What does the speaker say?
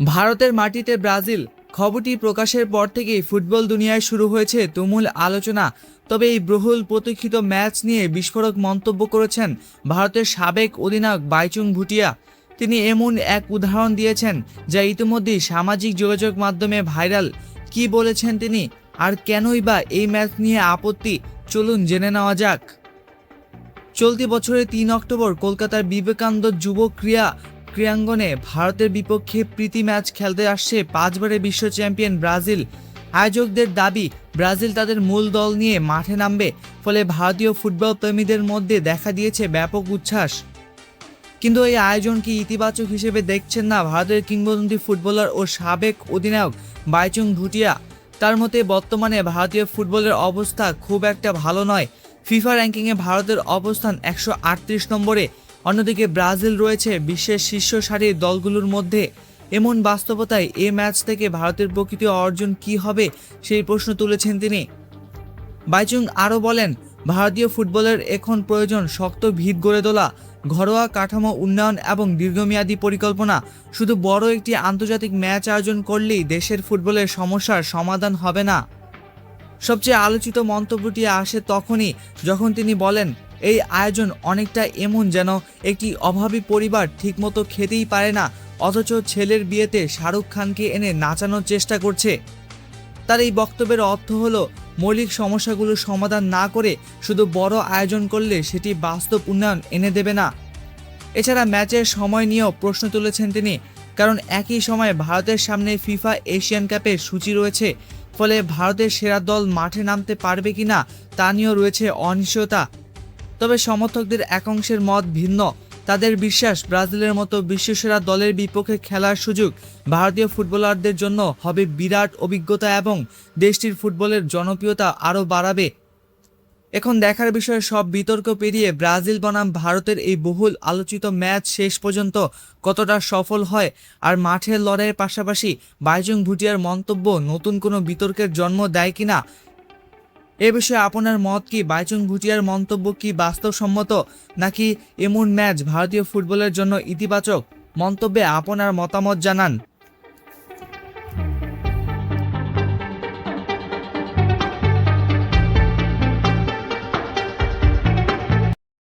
ভারতের মাটিতে ব্রাজিল খবরটি প্রকাশের পর থেকেই ফুটবল দুনিয়ায় শুরু হয়েছে তুমুল আলোচনা। তবে এই বহুল প্রতীক্ষিত ম্যাচ নিয়ে বিস্ফোরক মন্তব্য করেছেন ভারতের সাবেক অধিনায়ক বাইচুং ভুটিয়া। তিনি এমন এক উদাহরণ দিয়েছেন যা ইতিমধ্যেই সামাজিক যোগাযোগ মাধ্যমে ভাইরাল। কি বলেছেন তিনি, আর কেনই বা এই ম্যাচ নিয়ে আপত্তি, চলুন জেনে নেওয়া যাক। চলতি বছরের ৩ অক্টোবর কলকাতার বিবেকানন্দ যুব ক্রীড়াঙ্গনে ভারতের বিপক্ষে প্রীতি ম্যাচ খেলতে আসছে 5 বারের বিশ্ব চ্যাম্পিয়ন ব্রাজিল। আয়োজকদের দাবি, ব্রাজিল তাদের মূল দল নিয়ে মাঠে নামবে, ফলে ভারতীয় ফুটবল প্রেমীদের মধ্যে দেখা দিয়েছে ব্যাপক উচ্ছ্বাস। কিন্তু এই আয়োজনকে ইতিবাচক হিসেবে দেখছেন না ভারতের কিংবদন্তি ফুটবলার ও সাবেক অধিনায়ক বাইচুং ভুটিয়া। তার মতে বর্তমানে ভারতীয় ফুটবলের অবস্থা খুব একটা ভালো নয়। ফিফা র্যাঙ্কিংয়ে ভারতের অবস্থান 138 নম্বরে, অন্যদিকে ব্রাজিল রয়েছে বিশ্বের শীর্ষ সারির দলগুলোর মধ্যে। এমন বাস্তবতায় এই ম্যাচ থেকে ভারতের প্রকৃত অর্জন কী হবে সেই প্রশ্ন তুলেছেন তিনি। বাইচুং আরও বলেন, ভারতীয় ফুটবলের এখন প্রয়োজন শক্ত ভিত গড়ে তোলা, ঘরোয়া কাঠামো উন্নয়ন এবং দীর্ঘমেয়াদী পরিকল্পনা। শুধু বড় একটি আন্তর্জাতিক ম্যাচ আয়োজন করলেই দেশের ফুটবলের সমস্যার সমাধান হবে না। সবচেয়ে আলোচিত মন্তব্যটি আসে তখনই যখন তিনি বলেন, এই আয়োজন অনেকটা এমন যেন একটি অভাবী পরিবার ঠিকমতো খেতেই পারে না, অথচ ছেলের বিয়েতে শাহরুখ খানকে এনে নাচানোর চেষ্টা করছে। তার এই বক্তব্যের অর্থ হলো, মৌলিক সমস্যাগুলোর সমাধান না করে শুধু বড় আয়োজন করলে সেটি বাস্তব উন্নয়ন এনে দেবে না। এছাড়া ম্যাচের সময় নিয়েও প্রশ্ন তুলেছেন তিনি, কারণ একই সময়ে ভারতের সামনে ফিফা এশিয়ান কাপের সূচি রয়েছে। ফলে ভারতের সেরা দল মাঠে নামতে পারবে কিনা তা নিয়েও রয়েছে অনিশ্চয়তা। তবে সমর্থকদের একাংশের মত ভিন্ন। তাদের বিশ্বাস, ব্রাজিলের মতো বিশ্বসেরা দলের বিপক্ষে খেলার সুযোগ ভারতীয় ফুটবলারদের জন্য হবে বিরাট অভিজ্ঞতা এবং দেশটির ফুটবলের জনপ্রিয়তা আরও বাড়াবে। এখন দেখার বিষয়, সব বিতর্ক পেরিয়ে ব্রাজিল বনাম ভারতের এই বহুল আলোচিত ম্যাচ শেষ পর্যন্ত কতটা সফল হয়, আর মাঠের লড়াইয়ের পাশাপাশি বাইচুং ভুটিয়ার মন্তব্য নতুন কোনো বিতর্কের জন্ম দেয় কিনা। এ বিষয়ে আপনার মত কি? বাইচুং ভুটিয়ার মন্তব্য কি বাস্তবসম্মত, নাকি এমন ম্যাচ ভারতীয় ফুটবলের জন্য ইতিবাচক? মন্তব্যে আপনার মতামত জানান।